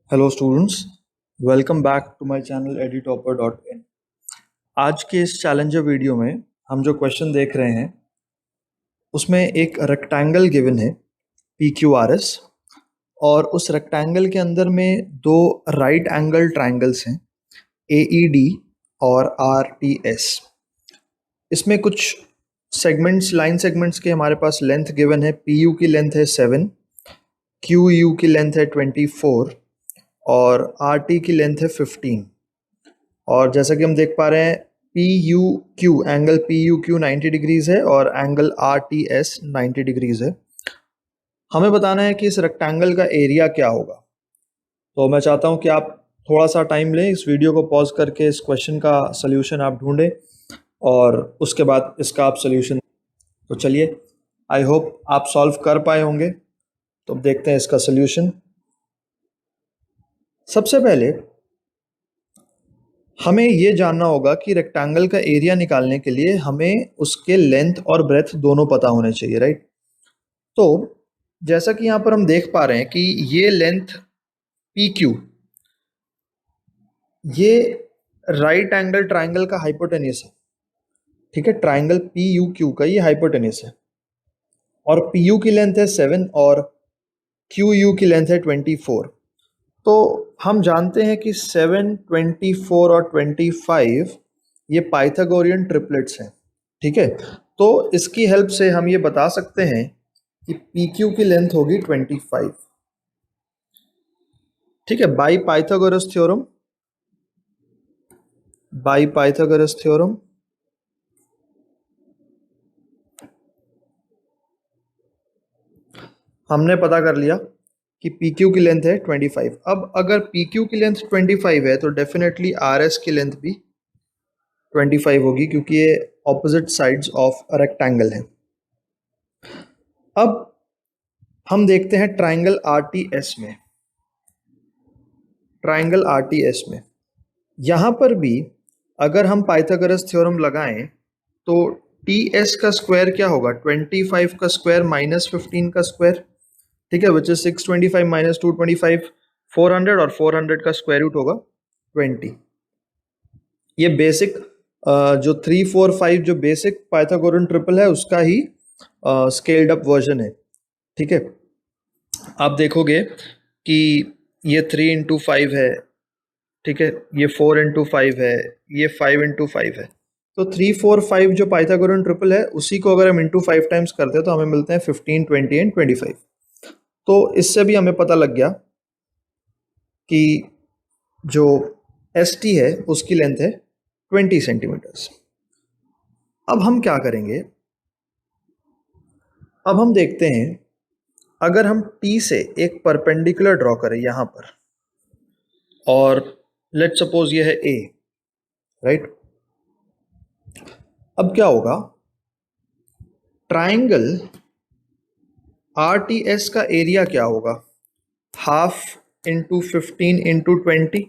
Hello students, welcome back to my channel edutopper.in। आज के इस चैलेंजर वीडियो में हम जो क्वेश्चन देख रहे हैं उसमें एक रेक्टेंगल गिवन है PQRS, और उस रेक्टेंगल के अंदर में दो राइट एंगल ट्राइंगल्स हैं AED और RTS। इसमें कुछ सेगमेंट्स, लाइन सेगमेंट्स के हमारे पास लेंथ गिवन है। PU की लेंथ है 7, QU की लेंथ है 24 और RT की लेंथ है 15। और जैसा कि हम देख पा रहे हैं angle P U Q 90 degrees है और एंगल RTS 90 डिग्रीज है। हमें बताना है कि इस रेक्टेंगल का एरिया क्या होगा। तो मैं चाहता हूं कि आप थोड़ा सा टाइम लें, इस वीडियो को पॉज करके इस क्वेश्चन का सल्यूशन आप ढूंढें और उसके बाद इसका आप सल्यूशन। तो चलिए, आई होप आप सॉल्व कर पाए होंगे। तो अब देखते हैं इसका सल्यूशन। सबसे पहले हमें ये जानना होगा कि रेक्टेंगल का एरिया निकालने के लिए हमें उसके लेंथ और ब्रेथ दोनों पता होने चाहिए, राइट। तो जैसा कि यहाँ पर हम देख पा रहे हैं कि ये लेंथ PQ, ये राइट एंगल ट्राइंगल का हाइपोटेन्यूज है, ठीक है। ट्राइंगल PUQ का ये हाइपोटेन्यूज है और PU की लेंथ है 7 और QU की लेंथ है 24। तो हम जानते हैं कि 7, 24 और 25 ये पाइथागोरियन ट्रिपलेट्स हैं, ठीक है। तो इसकी हेल्प से हम ये बता सकते हैं कि PQ की लेंथ होगी 25, ठीक है। बाय पाइथागोरस थ्योरम हमने पता कर लिया कि PQ की लेंथ है 25। अब अगर PQ की लेंथ 25 है तो डेफिनेटली RS की लेंथ भी 25 होगी, क्योंकि ये ऑपोजिट साइड्स ऑफ रेक्टेंगल है। अब हम देखते हैं ट्राइंगल RTS में यहाँ पर भी अगर हम पाइथागोरस थ्योरम लगाएं तो TS का स्क्वायर क्या होगा? 25 का स्क्वायर माइनस 15 का स्क्वायर, ठीक है, विच इज 625 माइनस 225 400, और 400 का स्क्वायर रूट होगा 20। ये बेसिक जो 3, 4, 5 जो बेसिक पाइथागोरन ट्रिपल है उसका ही स्केल्ड अप वर्जन है, ठीक है। आप देखोगे कि ये 3 इंटू 5 है, ठीक है, ये 4 इंटू 5 है, ये 5 इंटू 5 है। तो 3, 4, 5 जो पाइथागोरन ट्रिपल है उसी को अगर हम इंटू 5 टाइम्स करते हैं तो हमें मिलते हैं 15, 20 एंड 25। तो इससे भी हमें पता लग गया कि जो ST है उसकी लेंथ है 20 सेंटीमीटर्स। अब हम क्या करेंगे? अब हम देखते हैं, अगर हम T से एक परपेंडिकुलर ड्रॉ करें यहाँ पर, और लेट सपोज ये है A, राइट। अब क्या होगा? ट्राइंगल RTS का एरिया क्या होगा? Half into 15 into 20,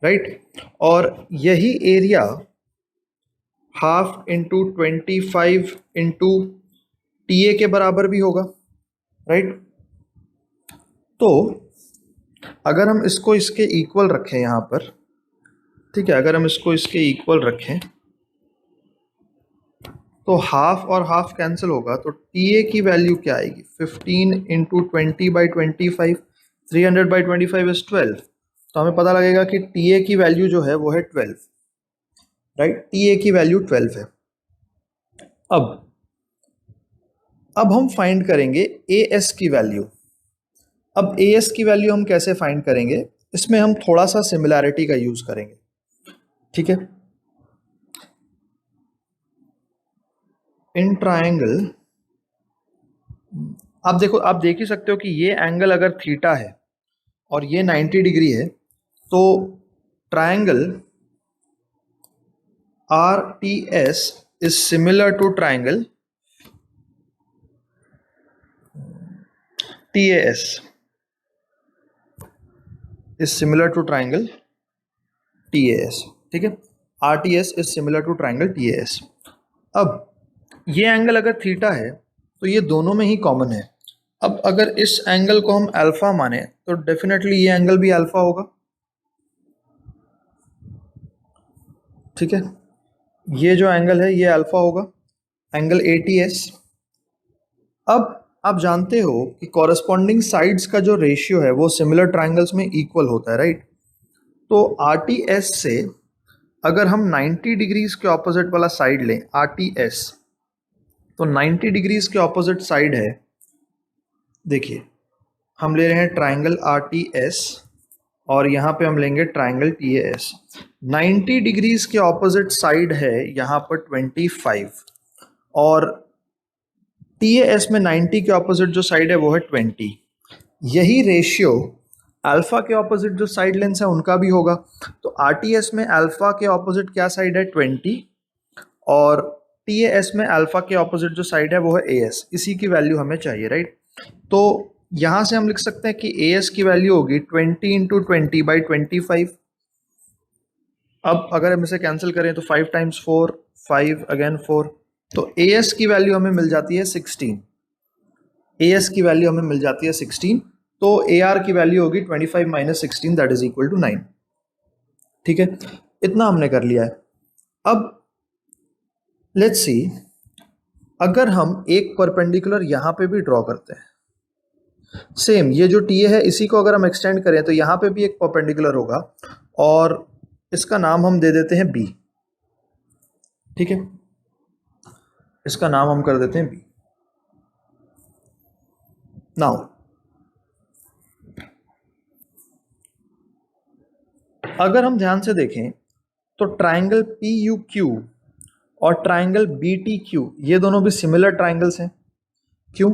right. और यही area half into 25 into TA के बराबर भी होगा, राइट। तो अगर हम इसको इसके इक्वल रखें यहाँ पर, ठीक है, अगर हम इसको इसके इक्वल रखें तो हाफ और हाफ कैंसिल होगा, तो TA की वैल्यू क्या आएगी? 15 इंटू 20/25, 300/25 इज 12। तो हमें पता लगेगा कि TA की वैल्यू जो है वो है 12, राइट। TA की वैल्यू 12 है। अब हम फाइंड करेंगे AS की वैल्यू। अब AS की वैल्यू हम कैसे फाइंड करेंगे? इसमें हम थोड़ा सा सिमिलैरिटी का यूज करेंगे, ठीक है। इन ट्राइंगल, आप देख ही सकते हो कि ये एंगल अगर थीटा है और ये 90 डिग्री है, तो triangle RTS is similar to triangle TAS is similar to triangle TAS, ठीक है। RTS is similar to triangle TAS। अब ये एंगल अगर थीटा है तो ये दोनों में ही कॉमन है, अब अगर इस एंगल को हम अल्फा माने तो डेफिनेटली ये एंगल भी अल्फा होगा, ठीक है। ये जो एंगल है ये अल्फा होगा, एंगल ATS। अब आप जानते हो कि कॉरस्पॉन्डिंग साइड्स का जो रेशियो है वो सिमिलर ट्राइंगल्स में इक्वल होता है, राइट। तो RTS से अगर हम 90 डिग्रीज के ऑपोजिट वाला साइड लें RTS, तो 90 डिग्रीज के ऑपोजिट साइड है, देखिए हम ले रहे हैं ट्राइंगल RTS और यहाँ पे हम लेंगे ट्राइंगल TAS। 90 डिग्रीज के ऑपोजिट साइड है यहाँ पर 25 और TAS में 90 के ऑपोजिट जो साइड है वो है 20। यही रेशियो अल्फा के ऑपोजिट जो साइड लेंस है उनका भी होगा। तो RTS में अल्फा के ऑपोजिट क्या साइड है 20 और TAS में अल्फा के ऑपोजिट जो साइड है वो है AS। इसी की वैल्यू हमें चाहिए, राइट। तो यहां से हम लिख सकते हैं कि AS की वैल्यू होगी 20 इंटू 20/25। अब अगर हम इसे कैंसिल करें तो 5 टाइम्स 4, 5 अगेन 4, तो AS की वैल्यू हमें मिल जाती है 16। AS की वैल्यू हमें मिल जाती है 16, तो AR की वैल्यू होगी 25 minus 16 that is equal to 9। ठीक है, इतना हमने कर लिया है। अब लेट्स सी, अगर हम एक परपेंडिकुलर यहां पे भी ड्रॉ करते हैं, सेम ये जो TA है इसी को अगर हम एक्सटेंड करें तो यहाँ पे भी एक परपेंडिकुलर होगा और इसका नाम हम दे देते हैं B, ठीक है। इसका नाम हम कर देते हैं B। नाउ अगर हम ध्यान से देखें तो ट्राइंगल PUQ और ट्राइंगल BTQ ये दोनों भी सिमिलर ट्राइंगल्स हैं। क्यों?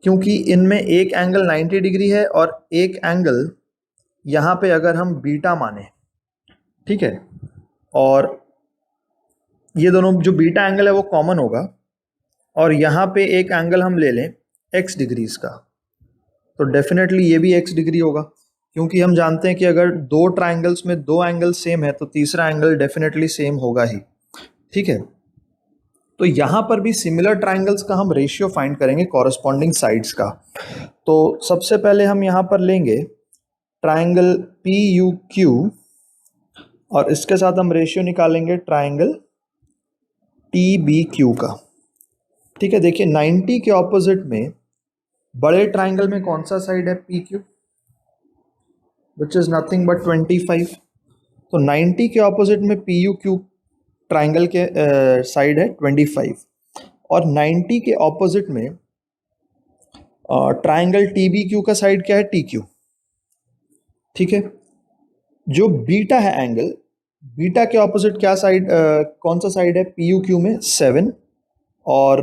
क्योंकि इनमें एक एंगल 90 डिग्री है और एक एंगल यहाँ पे अगर हम बीटा माने, ठीक है, और ये दोनों जो बीटा एंगल है वो कॉमन होगा और यहाँ पे एक एंगल हम ले लें x डिग्रीज का, तो डेफिनेटली ये भी x डिग्री होगा, क्योंकि हम जानते हैं कि अगर दो ट्राइंगल्स में दो एंगल सेम है तो तीसरा एंगल डेफिनेटली सेम होगा ही, ठीक है। तो यहाँ पर भी सिमिलर ट्राइंगल्स का हम रेशियो फाइंड करेंगे कॉरस्पॉन्डिंग साइड्स का। तो सबसे पहले हम यहाँ पर लेंगे ट्राइंगल PUQ और इसके साथ हम रेशियो निकालेंगे ट्राइंगल TBQ का, ठीक है। देखिए 90 के ऑपोजिट में बड़े ट्राइंगल में कौन सा साइड है PQ, which is nothing but 25। तो 90 के ऑपोजिट में PUQ ट्राइंगल के साइड है 25 और 90 के ऑपोजिट में ट्राइंगल TBQ का साइड क्या है TQ, ठीक है। जो बीटा है एंगल, बीटा के ऑपोजिट क्या साइड कौन सा साइड है PUQ में 7 और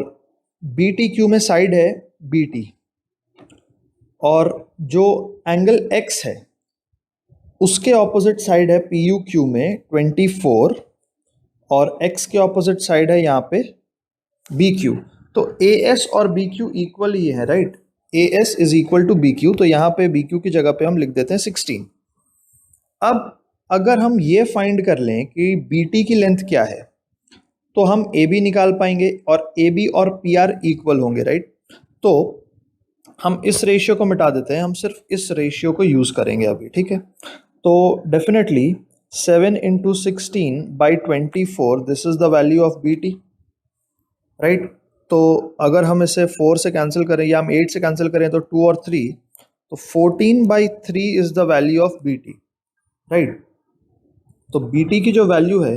BTQ में साइड है BT। और जो एंगल X है उसके ऑपोजिट साइड है PUQ में 24 और X के ऑपोजिट साइड है यहाँ पे BQ। तो AS और BQ इक्वल ही है, right. AS is equal to BQ, तो यहाँ पे BQ की जगह पे हम लिख देते हैं 16। अब अगर हम ये फाइंड कर लें कि BT की लेंथ क्या है तो हम AB निकाल पाएंगे और AB और PR इक्वल होंगे, राइट। तो हम इस रेशियो को मिटा देते हैं, हम सिर्फ इस रेशियो को यूज करेंगे अभी, ठीक है। तो definitely 7 into 16/24 this is the value of BT, right. तो अगर हम इसे 4 से कैंसिल करें या हम 8 से कैंसिल करें तो 2 और 3, तो 14/3 is the value of BT, right. तो BT की जो वैल्यू है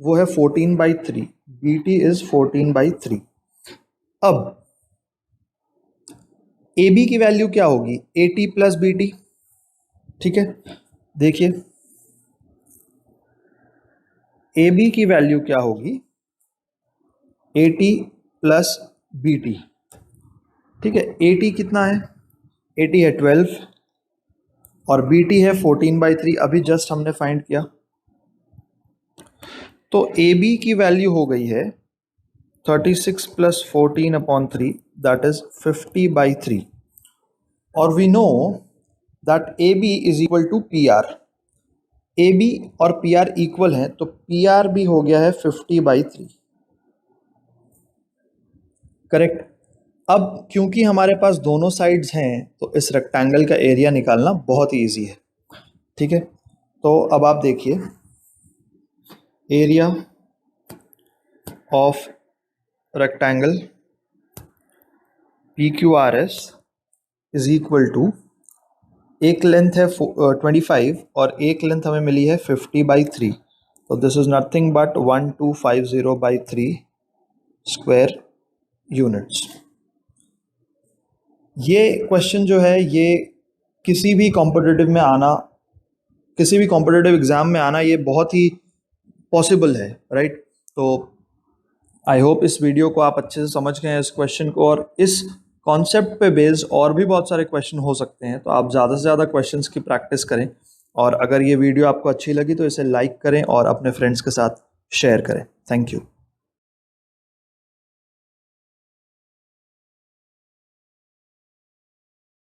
वो है 14/3, BT इज 14/3। अब AB की वैल्यू क्या होगी AT प्लस BT, ठीक है। देखिए AB की वैल्यू क्या होगी AT प्लस BT, ठीक है। AT कितना है, AT है 12 और BT है 14/3, अभी जस्ट हमने फाइंड किया। तो AB की वैल्यू हो गई है 36 प्लस 14/3 दैट इज 50/3 और we know that AB is equal to PR। AB और PR इक्वल हैं तो PR भी हो गया है 50/3, करेक्ट। अब क्योंकि हमारे पास दोनों साइड्स हैं तो इस रेक्टेंगल का एरिया निकालना बहुत ही ईजी है। ठीक है, तो अब आप देखिए, area of rectangle PQRS is equal to, एक लेंथ है 25 और एक लेंथ हमें मिली है 50/3, तो this is nothing but 1250/3 square units. ये क्वेश्चन जो है ये किसी भी कॉम्पिटिटिव में आना, किसी भी कॉम्पिटिटिव एग्जाम में आना ये बहुत ही पॉसिबल है, राइट। तो आई होप इस वीडियो को आप अच्छे से समझ गए हैं इस क्वेश्चन को, और इस कॉन्सेप्ट पे बेस्ड और भी बहुत सारे क्वेश्चन हो सकते हैं। तो आप ज़्यादा से ज़्यादा क्वेश्चंस की प्रैक्टिस करें, और अगर ये वीडियो आपको अच्छी लगी तो इसे लाइक करें और अपने फ्रेंड्स के साथ शेयर करें। Thank you.